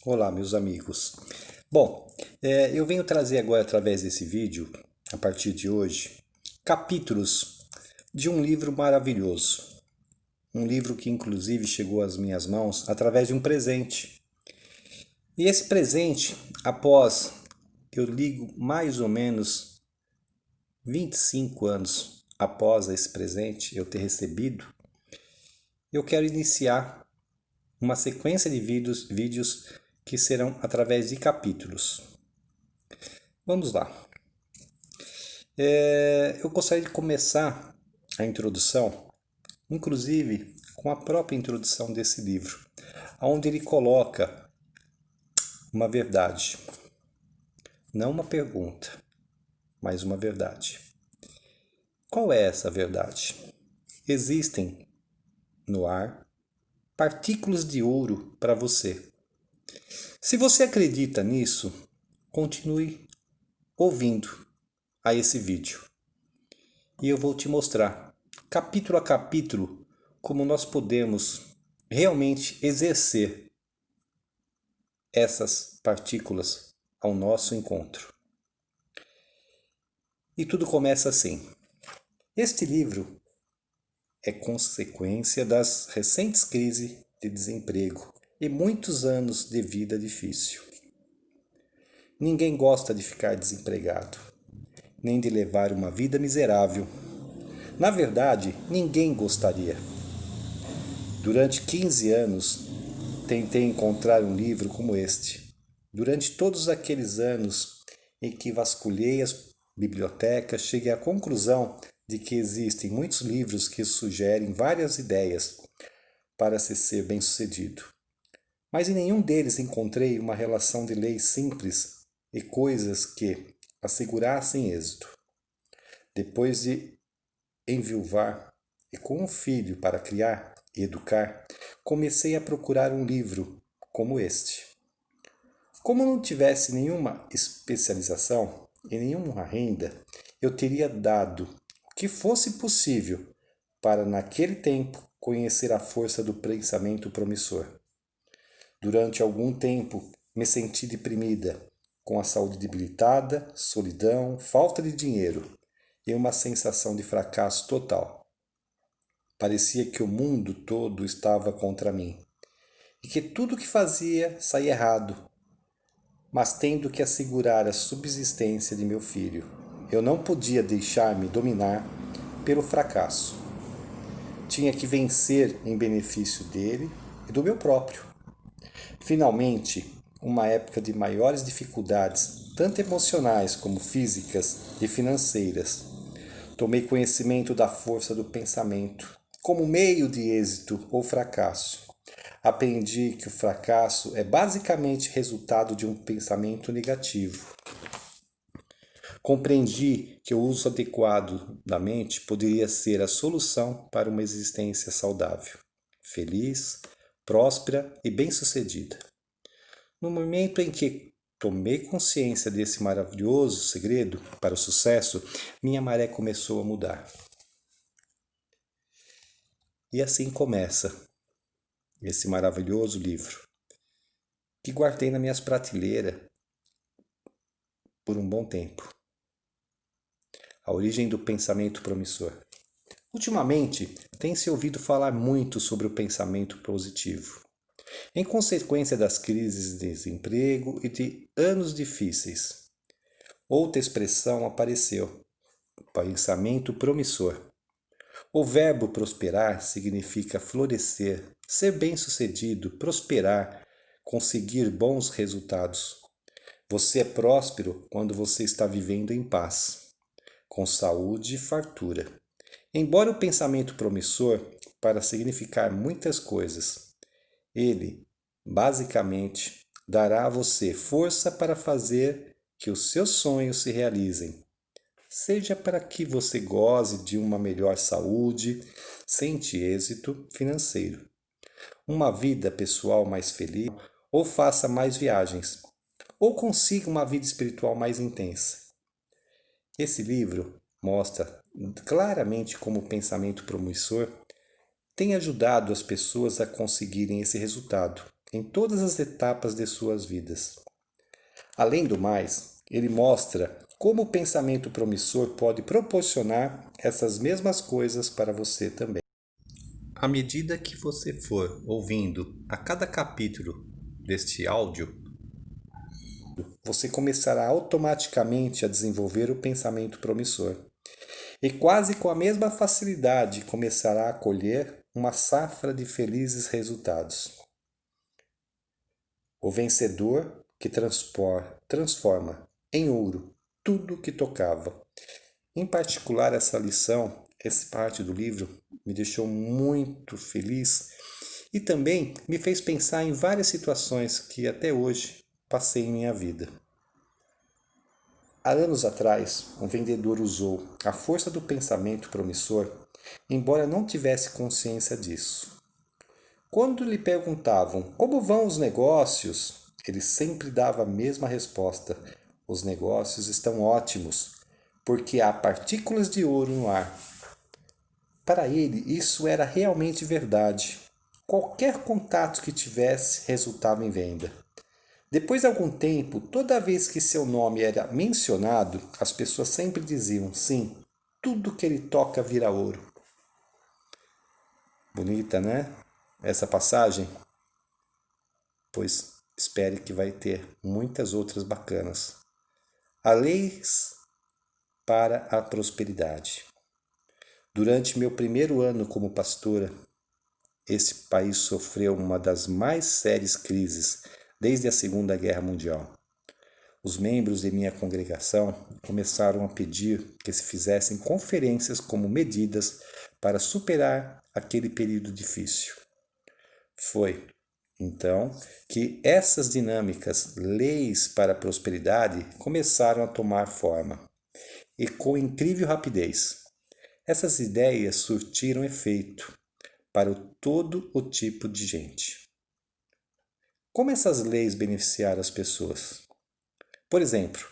Olá, meus amigos. Bom, eu venho trazer agora, através desse vídeo, a partir de hoje, capítulos de um livro maravilhoso. Um livro que, inclusive, chegou às minhas mãos através de um presente. E esse presente, após eu ligo mais ou menos 25 anos após esse presente eu ter recebido, eu quero iniciar uma sequência de vídeos que serão através de capítulos. Vamos lá. Eu gostaria de começar a introdução, inclusive com a própria introdução desse livro, onde ele coloca uma verdade, não uma pergunta, mas uma verdade. Qual é essa verdade? Existem no ar partículas de ouro para você. Se você acredita nisso, continue ouvindo a esse vídeo. E eu vou te mostrar, capítulo a capítulo, como nós podemos realmente exercer essas partículas ao nosso encontro. E tudo começa assim. Este livro é consequência das recentes crises de desemprego e muitos anos de vida difícil. Ninguém gosta de ficar desempregado, nem de levar uma vida miserável. Na verdade, ninguém gostaria. Durante 15 anos, tentei encontrar um livro como este. Durante todos aqueles anos em que vasculhei as bibliotecas, cheguei à conclusão de que existem muitos livros que sugerem várias ideias para se ser bem-sucedido. Mas em nenhum deles encontrei uma relação de leis simples e coisas que assegurassem êxito. Depois de enviuvar e com um filho para criar e educar, comecei a procurar um livro como este. Como não tivesse nenhuma especialização e nenhuma renda, eu teria dado o que fosse possível para, naquele tempo, conhecer a força do pensamento promissor. Durante algum tempo, me senti deprimida, com a saúde debilitada, solidão, falta de dinheiro e uma sensação de fracasso total. Parecia que o mundo todo estava contra mim e que tudo o que fazia saía errado, mas tendo que assegurar a subsistência de meu filho, eu não podia deixar-me dominar pelo fracasso. Tinha que vencer em benefício dele e do meu próprio. Finalmente, uma época de maiores dificuldades, tanto emocionais como físicas e financeiras, tomei conhecimento da força do pensamento como meio de êxito ou fracasso. Aprendi que o fracasso é basicamente resultado de um pensamento negativo. Compreendi que o uso adequado da mente poderia ser a solução para uma existência saudável, feliz, próspera e bem-sucedida. No momento em que tomei consciência desse maravilhoso segredo para o sucesso, minha maré começou a mudar. E assim começa esse maravilhoso livro, que guardei nas minhas prateleiras por um bom tempo. A origem do pensamento promissor. Ultimamente, tem-se ouvido falar muito sobre o pensamento positivo. Em consequência das crises de desemprego e de anos difíceis, outra expressão apareceu: pensamento promissor. O verbo prosperar significa florescer, ser bem-sucedido, prosperar, conseguir bons resultados. Você é próspero quando você está vivendo em paz, com saúde e fartura. Embora o pensamento promissor para significar muitas coisas, ele, basicamente, dará a você força para fazer que os seus sonhos se realizem. Seja para que você goze de uma melhor saúde, sente êxito financeiro, uma vida pessoal mais feliz, ou faça mais viagens, ou consiga uma vida espiritual mais intensa. Esse livro mostra claramente como o pensamento promissor tem ajudado as pessoas a conseguirem esse resultado, em todas as etapas de suas vidas. Além do mais, ele mostra como o pensamento promissor pode proporcionar essas mesmas coisas para você também. À medida que você for ouvindo a cada capítulo deste áudio, você começará automaticamente a desenvolver o pensamento promissor e quase com a mesma facilidade começará a colher uma safra de felizes resultados. O vencedor que transforma em ouro tudo que tocava. Em particular, essa lição, essa parte do livro, me deixou muito feliz e também me fez pensar em várias situações que até hoje passei em minha vida. Há anos atrás, um vendedor usou a força do pensamento promissor, embora não tivesse consciência disso. Quando lhe perguntavam como vão os negócios, ele sempre dava a mesma resposta: os negócios estão ótimos, porque há partículas de ouro no ar. Para ele, isso era realmente verdade. Qualquer contato que tivesse resultava em venda. Depois de algum tempo, toda vez que seu nome era mencionado, as pessoas sempre diziam: sim, tudo que ele toca vira ouro. Bonita, né? Essa passagem? Pois espere que vai ter muitas outras bacanas. A leis para a prosperidade. Durante meu primeiro ano como pastora, esse país sofreu uma das mais sérias crises desde a Segunda Guerra Mundial. Os membros de minha congregação começaram a pedir que se fizessem conferências como medidas para superar aquele período difícil. Foi, então, que essas dinâmicas, leis para a prosperidade, começaram a tomar forma. E com incrível rapidez. Essas ideias surtiram efeito para todo o tipo de gente. Como essas leis beneficiaram as pessoas? Por exemplo,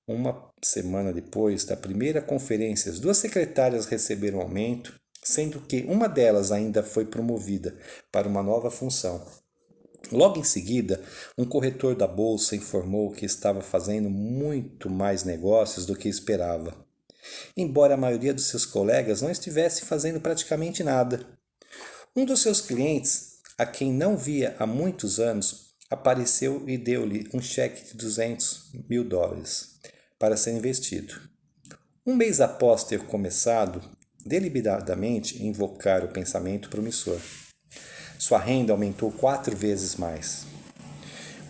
uma semana depois da primeira conferência, as 2 secretárias receberam aumento, sendo que uma delas ainda foi promovida para uma nova função. Logo em seguida, um corretor da bolsa informou que estava fazendo muito mais negócios do que esperava, embora a maioria dos seus colegas não estivesse fazendo praticamente nada. Um dos seus clientes, a quem não via há muitos anos, apareceu e deu-lhe um cheque de $200.000 para ser investido. Um mês após ter começado deliberadamente a invocar o pensamento promissor, sua renda aumentou 4 vezes mais.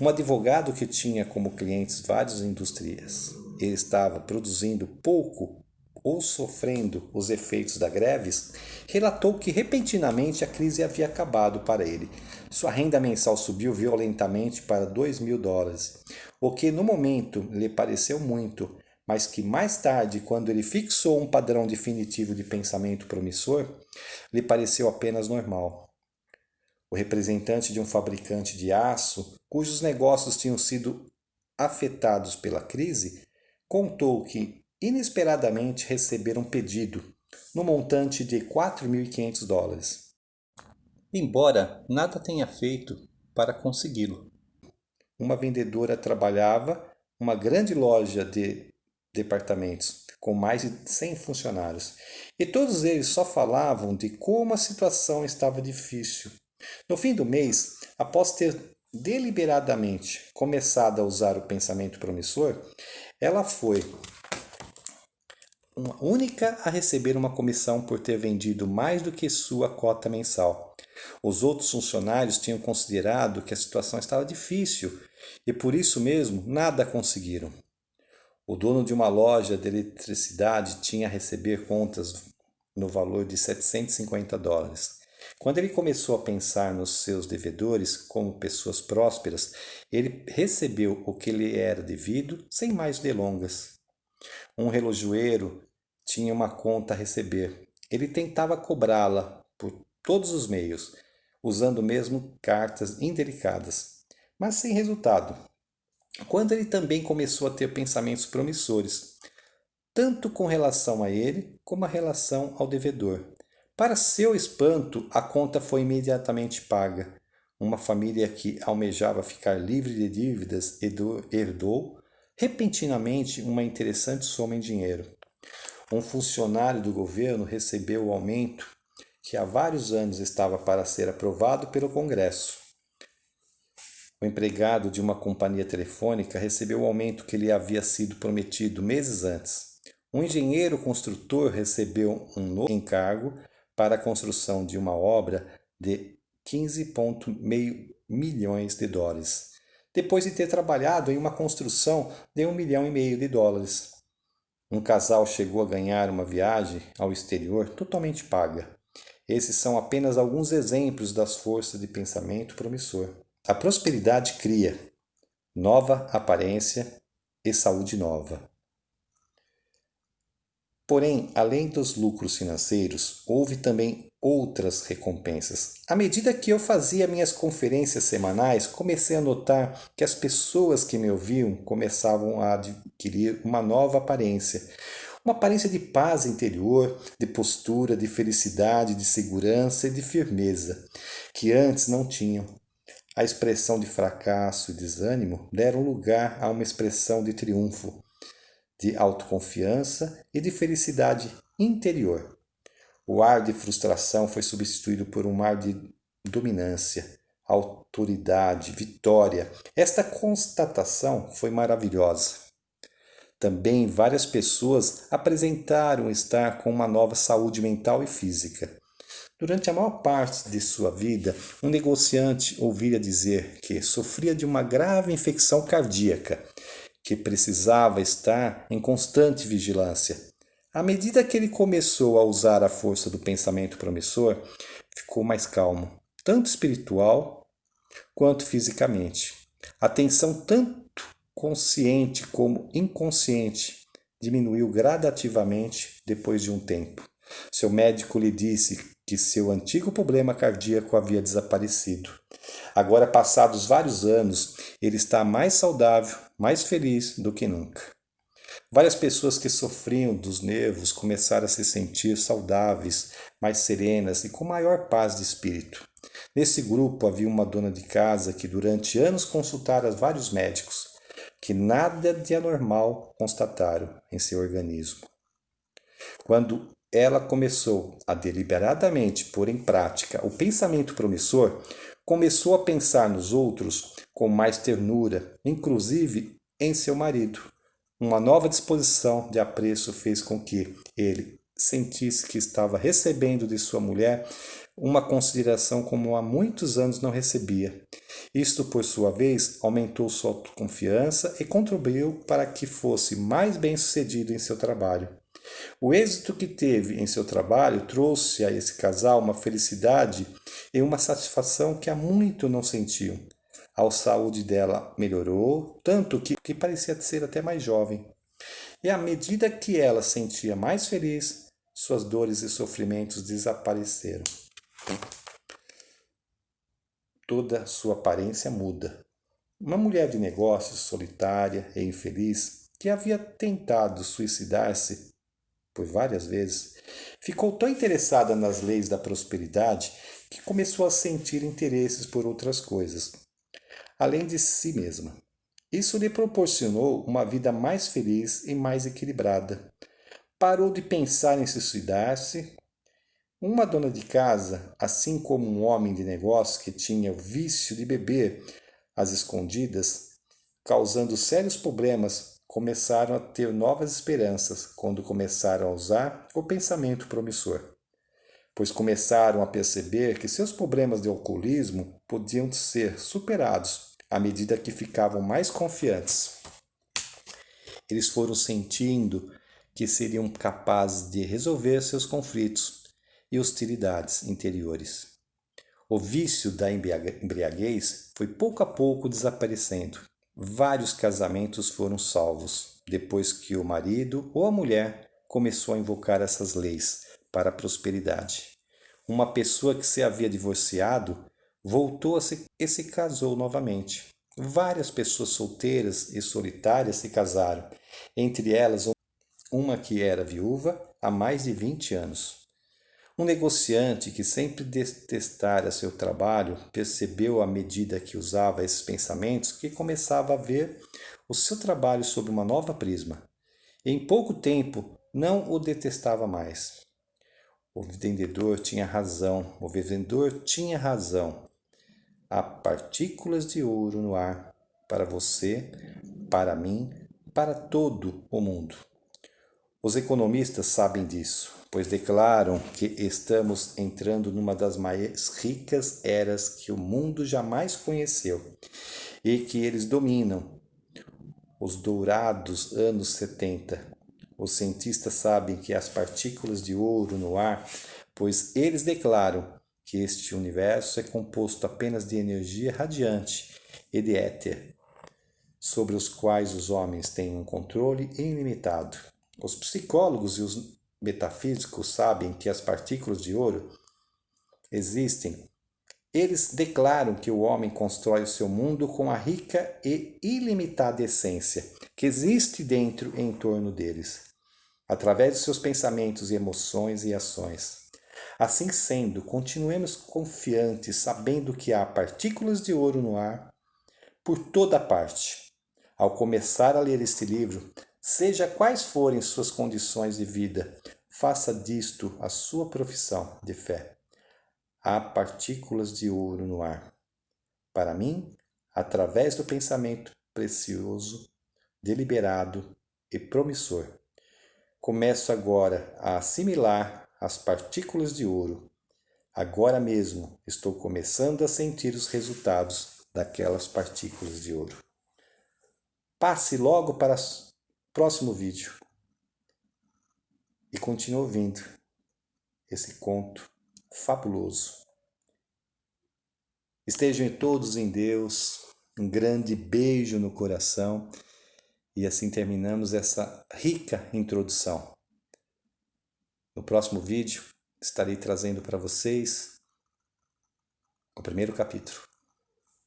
Um advogado que tinha como clientes várias indústrias, ele estava produzindo pouco ou sofrendo os efeitos da greves, relatou que repentinamente a crise havia acabado para ele. Sua renda mensal subiu violentamente para $2.000, o que no momento lhe pareceu muito, mas que mais tarde, quando ele fixou um padrão definitivo de pensamento promissor, lhe pareceu apenas normal. O representante de um fabricante de aço, cujos negócios tinham sido afetados pela crise, contou que inesperadamente receberam um pedido no montante de $4.500, embora nada tenha feito para consegui-lo. Uma vendedora trabalhava uma grande loja de departamentos com mais de 100 funcionários e todos eles só falavam de como a situação estava difícil. No fim do mês, após ter deliberadamente começado a usar o pensamento promissor, ela foi uma única a receber uma comissão por ter vendido mais do que sua cota mensal. Os outros funcionários tinham considerado que a situação estava difícil e por isso mesmo nada conseguiram. O dono de uma loja de eletricidade tinha a receber contas no valor de $750. Quando ele começou a pensar nos seus devedores como pessoas prósperas, ele recebeu o que lhe era devido sem mais delongas. Um relojoeiro tinha uma conta a receber. Ele tentava cobrá-la por todos os meios, usando mesmo cartas indelicadas, mas sem resultado. Quando ele também começou a ter pensamentos promissores, tanto com relação a ele como a relação ao devedor. Para seu espanto, a conta foi imediatamente paga. uma família que almejava ficar livre de dívidas herdou repentinamente uma interessante soma em dinheiro. Um funcionário do governo recebeu o aumento que há vários anos estava para ser aprovado pelo Congresso. O empregado de uma companhia telefônica recebeu o aumento que lhe havia sido prometido meses antes. Um engenheiro construtor recebeu um novo encargo para a construção de uma obra de 15,5 milhões de dólares, depois de ter trabalhado em uma construção de 1,5 milhão de dólares. Um casal chegou a ganhar uma viagem ao exterior totalmente paga. Esses são apenas alguns exemplos das forças de pensamento promissor. A prosperidade cria nova aparência e saúde nova. Porém, além dos lucros financeiros, houve também outras recompensas. À medida que eu fazia minhas conferências semanais, comecei a notar que as pessoas que me ouviam começavam a adquirir uma nova aparência. Uma aparência de paz interior, de postura, de felicidade, de segurança e de firmeza, que antes não tinham. A expressão de fracasso e desânimo deram lugar a uma expressão de triunfo, de autoconfiança e de felicidade interior. O ar de frustração foi substituído por um ar de dominância, autoridade, vitória. Esta constatação foi maravilhosa. Também várias pessoas apresentaram estar com uma nova saúde mental e física. Durante a maior parte de sua vida, um negociante ouvira dizer que sofria de uma grave infecção cardíaca, que precisava estar em constante vigilância. À medida que ele começou a usar a força do pensamento promissor, ficou mais calmo, tanto espiritual quanto fisicamente. A tensão, tanto consciente como inconsciente, diminuiu gradativamente depois de um tempo. Seu médico lhe disse que seu antigo problema cardíaco havia desaparecido. Agora, passados vários anos, ele está mais saudável, mais feliz do que nunca. Várias pessoas que sofriam dos nervos começaram a se sentir saudáveis, mais serenas e com maior paz de espírito. Nesse grupo havia uma dona de casa que durante anos consultara vários médicos, que nada de anormal constataram em seu organismo. Quando ela começou a deliberadamente pôr em prática o pensamento promissor, começou a pensar nos outros com mais ternura, inclusive em seu marido. Uma nova disposição de apreço fez com que ele sentisse que estava recebendo de sua mulher uma consideração como há muitos anos não recebia. Isto, por sua vez, aumentou sua autoconfiança e contribuiu para que fosse mais bem-sucedido em seu trabalho. O êxito que teve em seu trabalho trouxe a esse casal uma felicidade e uma satisfação que há muito não sentiam. A saúde dela melhorou, tanto que parecia ser até mais jovem. E à medida que ela se sentia mais feliz, suas dores e sofrimentos desapareceram. Toda sua aparência muda. Uma mulher de negócios solitária e infeliz, que havia tentado suicidar-se por várias vezes, ficou tão interessada nas leis da prosperidade que começou a sentir interesses por outras coisas, além de si mesma. Isso lhe proporcionou uma vida mais feliz e mais equilibrada. Parou de pensar em suicidar-se. Uma dona de casa, assim como um homem de negócio que tinha o vício de beber às escondidas, causando sérios problemas, começaram a ter novas esperanças quando começaram a usar o pensamento promissor, pois começaram a perceber que seus problemas de alcoolismo podiam ser superados à medida que ficavam mais confiantes. Eles foram sentindo que seriam capazes de resolver seus conflitos e hostilidades interiores. O vício da embriaguez foi pouco a pouco desaparecendo. Vários casamentos foram salvos depois que o marido ou a mulher começou a invocar essas leis para a prosperidade. Uma pessoa que se havia divorciado voltou e se casou novamente. Várias pessoas solteiras e solitárias se casaram, entre elas uma que era viúva há mais de 20 anos. Um negociante que sempre detestara seu trabalho percebeu à medida que usava esses pensamentos que começava a ver o seu trabalho sob uma nova prisma. Em pouco tempo não o detestava mais. O vendedor tinha razão, o vendedor tinha razão. Há partículas de ouro no ar para você, para mim, para todo o mundo. Os economistas sabem disso, pois declaram que estamos entrando numa das mais ricas eras que o mundo jamais conheceu e que eles dominam os dourados anos 70. Os cientistas sabem que as partículas de ouro no ar, pois eles declaram que este universo é composto apenas de energia radiante e de éter, sobre os quais os homens têm um controle ilimitado. Os psicólogos e os metafísicos sabem que as partículas de ouro existem. Eles declaram que o homem constrói o seu mundo com a rica e ilimitada essência que existe dentro e em torno deles, através de seus pensamentos e emoções e ações. Assim sendo, continuemos confiantes, sabendo que há partículas de ouro no ar por toda parte. Ao começar a ler este livro, seja quais forem suas condições de vida, faça disto a sua profissão de fé. Há partículas de ouro no ar. Para mim, através do pensamento precioso, deliberado e promissor, começo agora a assimilar as partículas de ouro. Agora mesmo estou começando a sentir os resultados daquelas partículas de ouro. Passe logo para o próximo vídeo e continue ouvindo esse conto fabuloso. Estejam todos em Deus, um grande beijo no coração e assim terminamos essa rica introdução. No próximo vídeo estarei trazendo para vocês o primeiro capítulo.